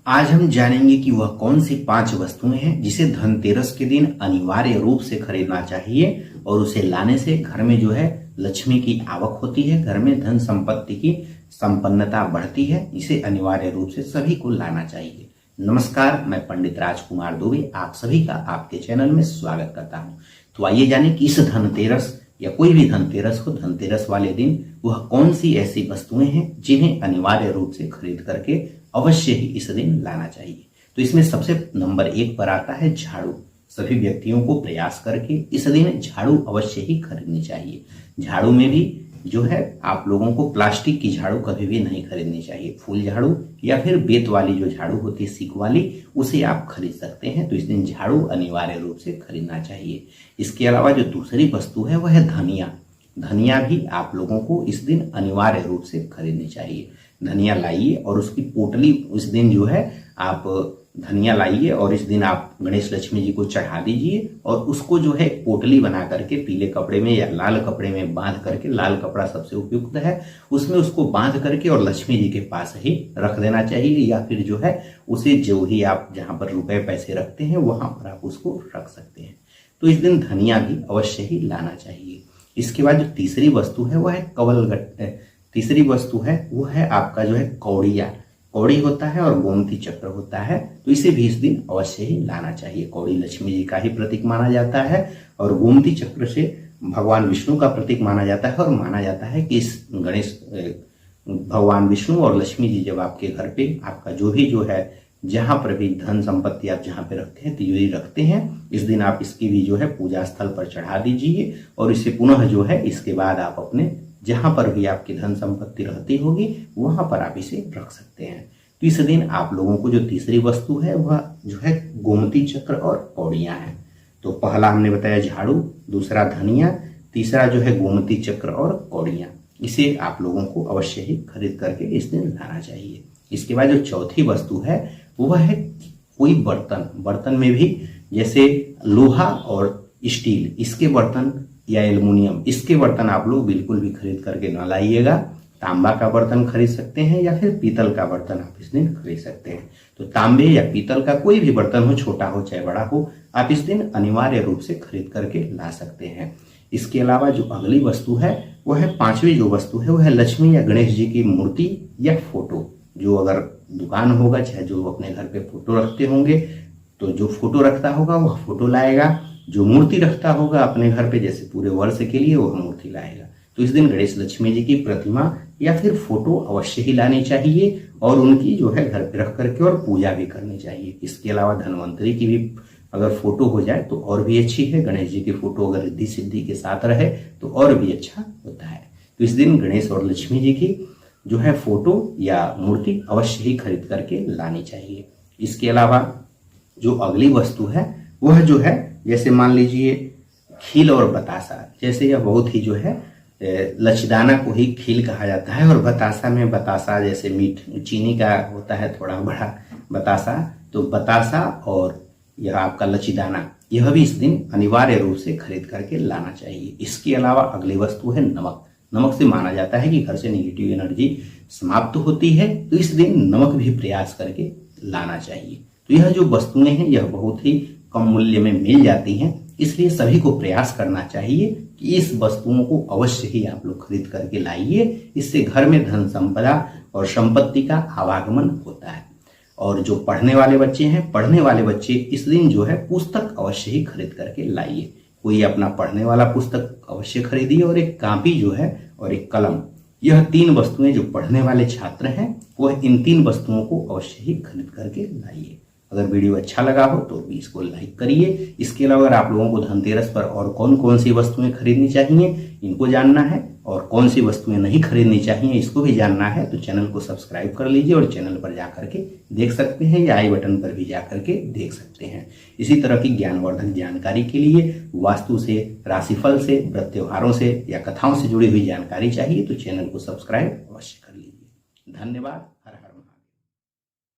आज हम जानेंगे कि वह कौन सी 5 वस्तुएं हैं जिसे धनतेरस के दिन अनिवार्य रूप से खरीदना चाहिए और उसे लाने से घर में जो है लक्ष्मी की आवक होती है, घर में धन संपत्ति की संपन्नता बढ़ती है। इसे अनिवार्य रूप से सभी को लाना चाहिए। नमस्कार, मैं पंडित राजकुमार दुबे आप सभी का आपके चैनल में स्वागत करता हूं। तो आइए जाने कि इस धनतेरस या कोई भी धनतेरस हो, धनतेरस वाले दिन वह कौन सी ऐसी वस्तुएं हैं जिन्हें अनिवार्य रूप से खरीद करके अवश्य ही इस दिन लाना चाहिए। तो इसमें सबसे नंबर 1 पर आता है झाड़ू। सभी व्यक्तियों को प्रयास करके इस दिन झाड़ू अवश्य ही खरीदनी चाहिए। झाड़ू में भी जो है आप लोगों को प्लास्टिक की झाड़ू कभी भी नहीं खरीदनी चाहिए। फूल झाड़ू या फिर बेत वाली जो झाड़ू होती है सीक वाली, उसे आप खरीद सकते हैं। तो इस दिन झाड़ू अनिवार्य रूप से खरीदना चाहिए। इसके अलावा जो दूसरी वस्तु है वह है धनिया। धनिया भी आप लोगों को इस दिन अनिवार्य रूप से खरीदनी चाहिए। धनिया लाइए और उसकी पोटली उस दिन जो है आप धनिया लाइए और इस दिन आप गणेश लक्ष्मी जी को चढ़ा दीजिए और उसको जो है पोटली बना करके पीले कपड़े में या लाल कपड़े में बांध करके, लाल कपड़ा सबसे उपयुक्त है, उसमें उसको बांध करके और लक्ष्मी जी के पास ही रख देना चाहिए। या फिर जो है उसे जो ही आप जहां पर रुपए पैसे रखते हैं वहां पर आप उसको रख सकते हैं। तो इस दिन धनिया भी अवश्य ही लाना चाहिए। इसके बाद जो तीसरी वस्तु है वह है कवलगट्टे। तीसरी वस्तु है वो है आपका जो है कौड़िया। कौड़ी होता है और गोमती चक्र होता है, तो इसे भी इस दिन अवश्य ही लाना चाहिए। कौड़ी लक्ष्मी जी का ही प्रतीक माना जाता है और गोमती चक्र से भगवान विष्णु का प्रतीक माना जाता है। और माना जाता है कि इस गणेश भगवान विष्णु और लक्ष्मी जी जब आपके घर पे आपका जो भी जो है जहां पर भी धन संपत्ति आप जहां पे रखते हैं, तिजोरी रखते हैं, इस दिन आप इसकी भी जो है पूजा स्थल पर चढ़ा दीजिए और इसे पुनः जो है इसके बाद आप अपने जहां पर भी आपकी धन संपत्ति रहती होगी वहां पर आप इसे रख सकते हैं। तो इस दिन आप लोगों को जो तीसरी वस्तु है वह जो है गोमती चक्र और कौड़ियां हैं। तो पहला हमने बताया झाड़ू, दूसरा धनिया, तीसरा जो है गोमती चक्र और कौड़ियां। इसे आप लोगों को अवश्य ही खरीद करके इस दिन लाना चाहिए। इसके बाद जो चौथी वस्तु है वह है कोई बर्तन। बर्तन में भी जैसे लोहा और स्टील, इसके बर्तन या एल्युमिनियम, इसके बर्तन आप लोग बिल्कुल भी खरीद करके ना लाइएगा। तांबा का बर्तन खरीद सकते हैं या फिर पीतल का बर्तन आप इस दिन खरीद सकते हैं। तो तांबे या पीतल का कोई भी बर्तन हो, छोटा हो चाहे बड़ा हो, आप इस दिन अनिवार्य रूप से खरीद करके ला सकते हैं। इसके अलावा जो अगली वस्तु है वह है पांचवी जो वस्तु है वह है लक्ष्मी या गणेश जी की मूर्ति या फोटो। जो अगर दुकान होगा, चाहे जो अपने घर पे फोटो रखते होंगे, तो जो फोटो रखता होगा वह फोटो लाएगा। जो मूर्ति रखता होगा अपने घर पे जैसे पूरे वर्ष के लिए वह मूर्ति लाएगा। तो इस दिन गणेश लक्ष्मी जी की प्रतिमा या फिर फोटो अवश्य ही लानी चाहिए और उनकी जो है घर पे रख करके और पूजा भी करनी चाहिए। इसके अलावा धनवंतरी की भी अगर फोटो हो जाए तो और भी अच्छी है। गणेश जी की फोटो अगर रिद्धि सिद्धि के साथ रहे तो और भी अच्छा होता है। तो इस दिन गणेश और लक्ष्मी जी की जो है फोटो या मूर्ति अवश्य ही खरीद करके लानी चाहिए। इसके अलावा जो अगली वस्तु है वह जो है जैसे मान लीजिए खील और बतासा। जैसे यह बहुत ही जो है लचदाना को ही खील कहा जाता है और बतासा में बतासा जैसे मीठ चीनी का होता है थोड़ा बड़ा बतासा, तो बतासा और यह आपका लचीदाना, यह भी इस दिन अनिवार्य रूप से खरीद करके लाना चाहिए। इसके अलावा अगली वस्तु है नमक। नमक से माना जाता है कि घर से नेगेटिव एनर्जी समाप्त होती है, तो इस दिन नमक भी प्रयास करके लाना चाहिए। तो यह जो वस्तुएं हैं यह बहुत ही कम मूल्य में मिल जाती हैं, इसलिए सभी को प्रयास करना चाहिए कि इस वस्तुओं को अवश्य ही आप लोग खरीद करके लाइए। इससे घर में धन संपदा और संपत्ति का आवागमन होता है। और जो पढ़ने वाले बच्चे हैं, पढ़ने वाले बच्चे इस दिन जो है पुस्तक अवश्य ही खरीद करके लाइए। कोई अपना पढ़ने वाला पुस्तक अवश्य खरीदिए और एक कॉपी जो है और एक कलम। यह 3 वस्तुएं जो पढ़ने वाले छात्र हैं वह इन 3 वस्तुओं को अवश्य ही खरीद करके लाइए। अगर वीडियो अच्छा लगा हो तो भी इसको लाइक करिए। इसके अलावा अगर आप लोगों को धनतेरस पर और कौन कौन सी वस्तुएं खरीदनी चाहिए इनको जानना है और कौन सी वस्तुएं नहीं खरीदनी चाहिए इसको भी जानना है, तो चैनल को सब्सक्राइब कर लीजिए और चैनल पर जाकर के देख सकते हैं या आई बटन पर भी जाकर के देख सकते हैं। इसी तरह की ज्ञानवर्धक जानकारी के लिए वास्तु से, राशिफल से, व्रत त्योहारों से या कथाओं से जुड़ी हुई जानकारी चाहिए तो चैनल को सब्सक्राइब अवश्य कर लीजिए। धन्यवाद।